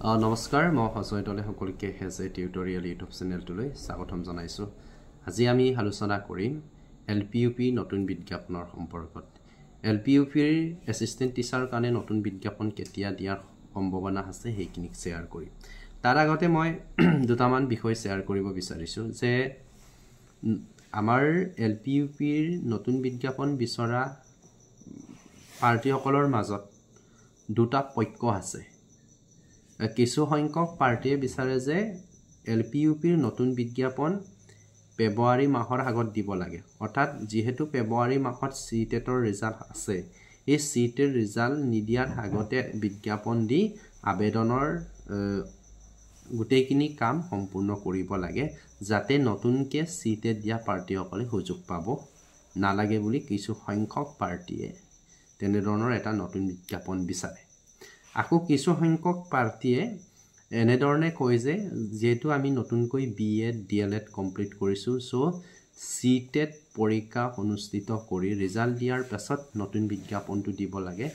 নমস্কাৰ মই সজয় দলে সকলোকে হেজে টিউটৰিয়েল ইউটিউব চেনেলটোলৈ স্বাগতম জনাইছোঁ। আজি আমি আলোচনা কৰিম এলপিইউপি নতুন বিজ্ঞাপনৰ সম্পৰ্কত। এলপিইউপিৰ এছিষ্টেণ্ট টিচাৰৰ কাৰণে নতুন বিজ্ঞাপন কেতিয়া দিয়াৰ সম্ভাৱনা আছে সেইখিনি শ্বেয়াৰ কৰিম। তাৰ আগতে মই দুটামান বিষয় শ্বেয়াৰ কৰিব বিচাৰিছোঁ যে আমাৰ এলপিইউপিৰ নতুন বিজ্ঞাপন বিচৰা প্ৰাৰ্থীসকলৰ মাজত দুটা পক্ষ আছে। কিছু সংখ্যক পাৰ্টিয়ে বিচাৰে যে এলপিইউপিৰ নতুন বিজ্ঞাপন ফেব্ৰুৱাৰী মাহৰ আগত দিব লাগে, অৰ্থাৎ যিহেতু ফেব্ৰুৱাৰী মাহত চিটেটৰ ৰিজাল্ট আছে, এই চিটেৰ ৰিজাল্ট নিদিয়াৰ আগতে বিজ্ঞাপন দি আবেদনৰ গোটেইখিনি কাম সম্পূৰ্ণ কৰিব লাগে, যাতে নতুনকৈ চিটেট দিয়া পাৰ্টিসকলে সুযোগ পাব নালাগে বুলি কিছু সংখ্যক পাৰ্টিয়ে তেনেধৰণৰ এটা নতুন বিজ্ঞাপন বিচাৰে। আকৌ কিছু সংখ্যক পাৰ্টিয়ে এনেধৰণে কয় যে যেহেতু আমি নতুনকৈ বিএড ডিএলএড কমপ্লিট কৰিছোঁ, চিটেট পৰীক্ষা অনুষ্ঠিত কৰি ৰিজাল্ট দিয়াৰ পাছত নতুন বিজ্ঞাপনটো দিব লাগে,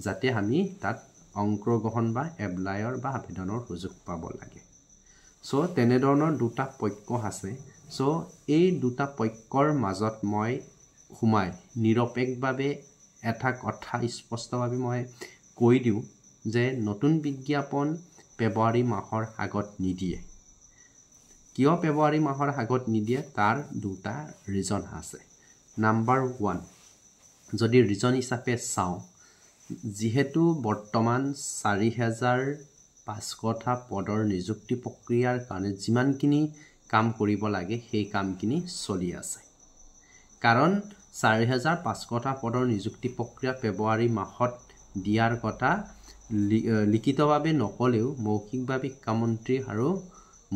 যাতে আমি তাত অংশগ্ৰহণ বা এপ্লাইৰ বা আবেদনৰ সুযোগ পাব লাগে। তেনেধৰণৰ দুটা পক্ষ আছে। এই দুটা পক্ষৰ মাজত মই সোমাই নিৰপেক্ষভাৱে এটা কথা স্পষ্টভাৱে মই কৈ দিওঁ যে নতুন বিজ্ঞাপন ফেব্ৰুৱাৰী মাহৰ আগত নিদিয়ে। কিয় ফেব্ৰুৱাৰী মাহৰ আগত নিদিয়ে তাৰ দুটা ৰিজন আছে। নাম্বাৰ 1, যদি ৰিজন হিচাপে চাওঁ, যিহেতু বৰ্তমান 4,500টা পদৰ নিযুক্তি প্ৰক্ৰিয়াৰ কাৰণে যিমানখিনি কাম কৰিব লাগে সেই কামখিনি চলি আছে। কাৰণ 4,500টা পদৰ নিযুক্তি প্ৰক্ৰিয়া ফেব্ৰুৱাৰী মাহত দিয়াৰ কথা লিখিতভাৱে নকলেও মৌখিকভাৱে শিক্ষামন্ত্ৰী আৰু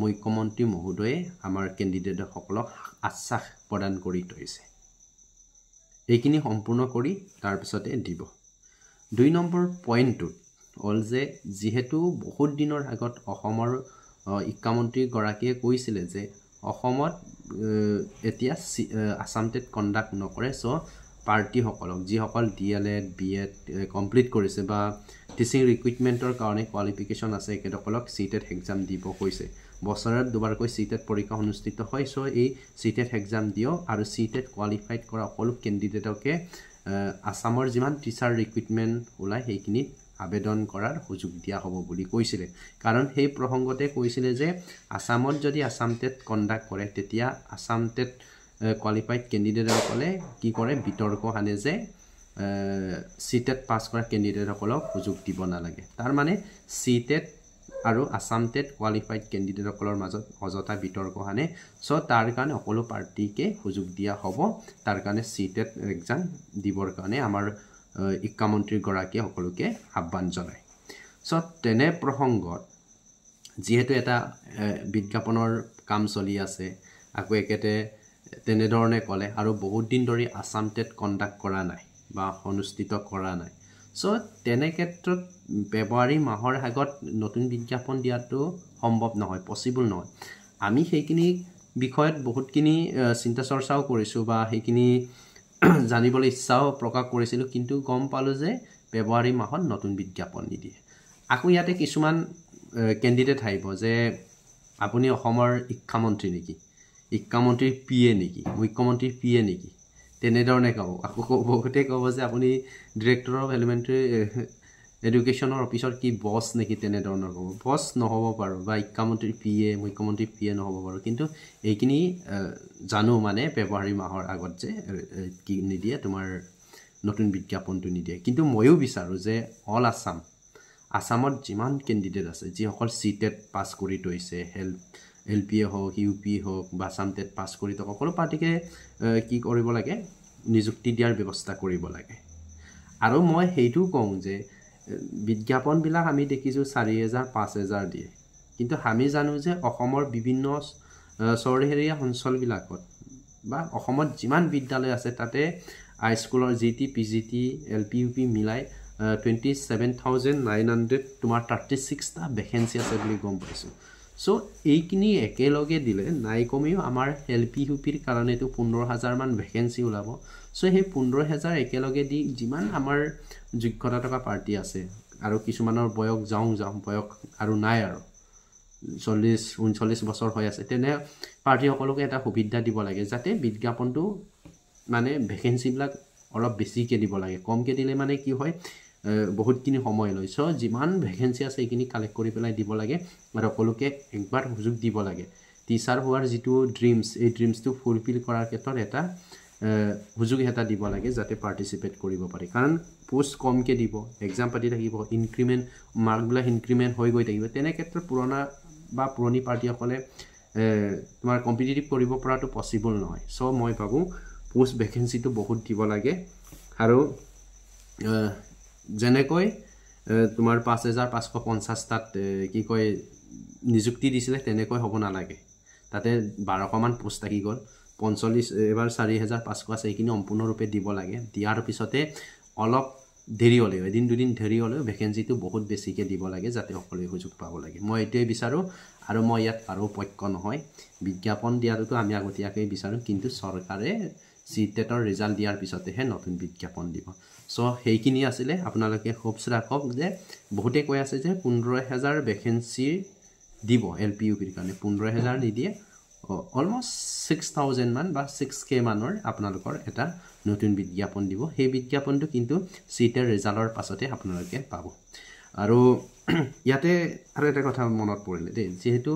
মুখ্যমন্ত্ৰী মহোদয়ে আমাৰ কেণ্ডিডেটসকলক আশ্বাস প্ৰদান কৰি থৈছে, এইখিনি সম্পূৰ্ণ কৰি তাৰপিছতে দিব। 2 নম্বৰ পইণ্টটো হ'ল যে যিহেতু বহুত দিনৰ আগত অসমৰ শিক্ষামন্ত্ৰীগৰাকীয়ে কৈছিলে যে অসমত এতিয়া আছাম টেট কণ্ডাক্ট নকৰে, পাৰ্টিসকলক যিসকল ডিএলএড বিএড কমপ্লিট কৰিছে বা টিচিং ৰিক্ৰুইটমেণ্টৰ কাৰণে কোৱালিফিকেশ্যন আছে এখেতসকলক চিটেট এক্সাম দিব কৈছে। বছৰত দুবাৰকৈ চিটেট পৰীক্ষা অনুষ্ঠিত হয়, এই চিটেট এক্সাম দিয়ক আৰু চিটেট কোৱালিফাইড কৰা সকলো কেণ্ডিডেটকে আছামৰ যিমান টিচাৰ ৰিক্ৰুইটমেণ্ট ওলায় সেইখিনিত আবেদন কৰাৰ সুযোগ দিয়া হ'ব বুলি কৈছিলে। কাৰণ সেই প্ৰসংগতে কৈছিলে যে আছামত যদি আছাম টেট কণ্ডাক্ট কৰে তেতিয়া আছাম টেট কোৱালিফাইড কেণ্ডিডেটসকলে কি কৰে, বিতৰ্ক আনে যে চিটেট পাছ কৰা কেণ্ডিডেটসকলক সুযোগ দিব নালাগে। তাৰ মানে চিটেট আৰু আছাম টেট কোৱালিফাইড কেণ্ডিডেটসকলৰ মাজত অযথা বিতৰ্ক আনে। তাৰ কাৰণে সকলো পাৰ্টিকে সুযোগ দিয়া হ'ব, তাৰ কাৰণে চিটেট এক্সাম দিবৰ কাৰণে আমাৰ শিক্ষামন্ত্ৰীগৰাকীয়ে সকলোকে আহ্বান জনায়। তেনে প্ৰসংগত যিহেতু এটা বিজ্ঞাপনৰ কাম চলি আছে, আকৌ একেতে তেনেধৰণে ক'লে আৰু বহুত দিন ধৰি আছাম টেট কণ্ডাক্ট কৰা নাই বা অনুষ্ঠিত কৰা নাই। তেনে ক্ষেত্ৰত ফেব্ৰুৱাৰী মাহৰ আগত নতুন বিজ্ঞাপন দিয়াটো সম্ভৱ নহয়, পচিবল নহয়। আমি সেইখিনি বিষয়ত বহুতখিনি চিন্তা চৰ্চাও কৰিছোঁ বা সেইখিনি জানিবলৈ ইচ্ছাও প্ৰকাশ কৰিছিলোঁ, কিন্তু গম পালোঁ যে ফেব্ৰুৱাৰী মাহত নতুন বিজ্ঞাপন নিদিয়ে। আকৌ ইয়াতে কিছুমান কেণ্ডিডেট আহিব যে আপুনি অসমৰ শিক্ষামন্ত্ৰী নেকি, শিক্ষামন্ত্ৰীৰ PA নেকি, মুখ্যমন্ত্ৰীৰ PA নেকি, তেনেধৰণে ক'ব। আকৌ বহুতে ক'ব যে আপুনি ডিৰেক্টৰ অফ এলিমেণ্টাৰী এডুকেশ্যনৰ অফিচৰ কি বছ নেকি, তেনেধৰণৰ ক'ব। বছ নহ'ব পাৰোঁ বা শিক্ষামন্ত্ৰীৰ PA মুখ্যমন্ত্ৰীৰ PA নহ'ব পাৰোঁ, কিন্তু এইখিনি জানো মানে ফেব্ৰুৱাৰী মাহৰ আগত যে কি নিদিয়ে, তোমাৰ নতুন বিজ্ঞাপনটো নিদিয়ে। কিন্তু ময়ো বিচাৰোঁ যে অল আছামত যিমান কেণ্ডিডেট আছে যিসকল চিটেট পাছ কৰি থৈছে, LPA হওক UP হওক বা আছাম টেট পাছ কৰি থকা সকলো পাৰ্টিকে কি কৰিব লাগে, নিযুক্তি দিয়াৰ ব্যৱস্থা কৰিব লাগে। আৰু মই সেইটোও কওঁ যে বিজ্ঞাপনবিলাক আমি দেখিছোঁ 4,000 5,000 দিয়ে, কিন্তু আমি জানো যে অসমৰ বিভিন্ন চহৰীয়া অঞ্চলবিলাকত বা অসমত যিমান বিদ্যালয় আছে তাতে হাইস্কুলৰ GT PGT LPUP মিলাই 27,900 তোমাৰ 36টা ভেকেঞ্চি আছে বুলি গম পাইছোঁ। এইখিনি একেলগে দিলে নাই কমেও আমাৰ LPUPৰ কাৰণেতো 15,000 মান ভেকেঞ্চি ওলাব। সেই 15,000 একেলগে দি যিমান আমাৰ যোগ্যতা থকা পাৰ্টি আছে আৰু কিছুমানৰ বয়স যাওঁ বয়স আৰু নাই আৰু 40-39 বছৰ হৈ আছে তেনে প্ৰাৰ্থীসকলক এটা সুবিধা দিব লাগে যাতে বিজ্ঞাপনটো মানে ভেকেন্সিবিলাক অলপ বেছিকৈ দিব লাগে কমকৈ দিলে মানে কি হয় বহুতখিনি সময় লয় চ' যিমান ভেকেন্সি আছে এইখিনি কালেক্ট কৰি পেলাই দিব লাগে আৰু সকলোকে একবাৰ সুযোগ দিব লাগে টিচাৰ হোৱাৰ যিটো ড্ৰিমছ এই ড্ৰিমছটো ফুলফিল কৰাৰ ক্ষেত্ৰত এটা সুযোগ এটা দিব লাগে যাতে পাৰ্টিচিপেট কৰিব পাৰে কাৰণ পোষ্ট কমকৈ দিব এক্সাম পাতি থাকিব ইনক্ৰিমেণ্ট মাৰ্কবিলাক ইনক্ৰিমেণ্ট হৈ গৈ থাকিব তেনে ক্ষেত্ৰত পুৰণি পাৰ্টিসকলে তোমাৰ কম্পিটিটিভ কৰিব পৰাটো পচিবল নহয় চ' মই ভাবোঁ পোষ্ট ভেকেন্সিটো বহুত দিব লাগে আৰু যেনেকৈ তোমাৰ 5550 কি কয় নিযুক্তি দিছিলে তেনেকৈ হ'ব নালাগে তাতে 1200মান পোষ্ট থাকি গ'ল 45 এবাৰ 4500 আছে এইখিনি সম্পূৰ্ণৰূপে দিব লাগে দিয়াৰ পিছতে অলপ দেৰি হ'লেও এদিন দুদিন দেৰি হ'লেও ভেকেন্সিটো বহুত বেছিকৈ দিব লাগে যাতে সকলোৱে সুযোগ পাব লাগে মই এইটোৱে বিচাৰোঁ আৰু মই ইয়াত আৰু পক্ষ নহয় বিজ্ঞাপন দিয়াটো আমি আগতীয়াকৈ বিচাৰোঁ কিন্তু চৰকাৰে CTETৰ ৰিজাল্ট দিয়াৰ পিছতেহে নতুন বিজ্ঞাপন দিব চ' সেইখিনি আছিলে আপোনালোকে হোপছ ৰাখক যে বহুতে কৈ আছে যে 15000 ভেকেন্সি দিব LPUPৰ কাৰণে 15000 নিদিয়ে অলমষ্ট 6000 মান বা 6K মানৰ আপোনালোকৰ এটা নতুন বিজ্ঞাপন দিব সেই বিজ্ঞাপনটো কিন্তু CTET ৰিজাল্টৰ পাছতে আপোনালোকে পাব আৰু ইয়াতে আৰু এটা কথা মনত পৰিলে দেই যেহেতু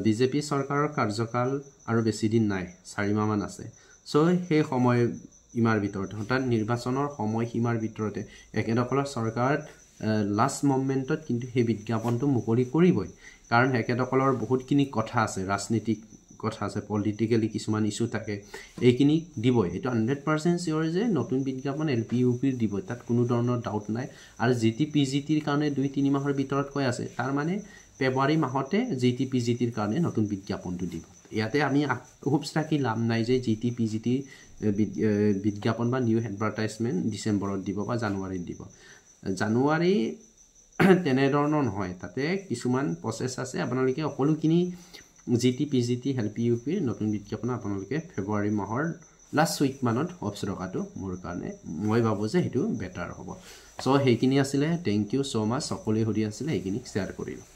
বিজেপি চৰকাৰৰ কাৰ্যকাল আৰু বেছি দিন নাই 4 মাহমান আছে চ' সেই সময় ইমাৰ ভিতৰতে অৰ্থাৎ নিৰ্বাচনৰ সময়সীমাৰ ভিতৰতে একেদখলৰ চৰকাৰত লাষ্ট মমেণ্টত কিন্তু সেই বিজ্ঞাপনটো মুকলি কৰিবই কাৰণ একেদখলৰ বহুতখিনি কথা আছে ৰাজনীতিক কথা আছে পলিটিক্যালি কিছুমান ইস্যু থাকে এইখিনি দিবই এইটো 100% চিয়ৰ যে নতুন বিজ্ঞাপন LPUPৰ দিব তাত কোনো ধৰণৰ ডাউট নাই আৰু GT-PGTৰ কাৰণে 2-3 মাহৰ ভিতৰত কৈ আছে তাৰ মানে ফেব্ৰুৱাৰী মাহতে GT-PGTৰ কাৰণে নতুন বিজ্ঞাপনটো দিব ইয়াতে আমি হোপছ ৰাখি লাভ নাই যে GT-PGT বিজ্ঞাপন বা নিউ এডভাৰটাইজমেণ্ট ডিচেম্বৰত দিব বা জানুৱাৰীত দিব জানুৱাৰী তেনেধৰণৰ নহয় তাতে কিছুমান প্ৰচেছ আছে আপোনালোকে সকলোখিনি GT-PGT LPUPৰ নতুন বিজ্ঞাপন আপোনালোকে ফেব্ৰুৱাৰী মাহৰ লাষ্ট উইক মানত হোপছ ৰখাটো মোৰ কাৰণে মই ভাবোঁ যে সেইটো বেটাৰ হ'ব চ' সেইখিনি আছিলে থেংক ইউ ছ' মাছ সকলোৱে সুধি আছিলে সেইখিনি শ্বেয়াৰ কৰিলোঁ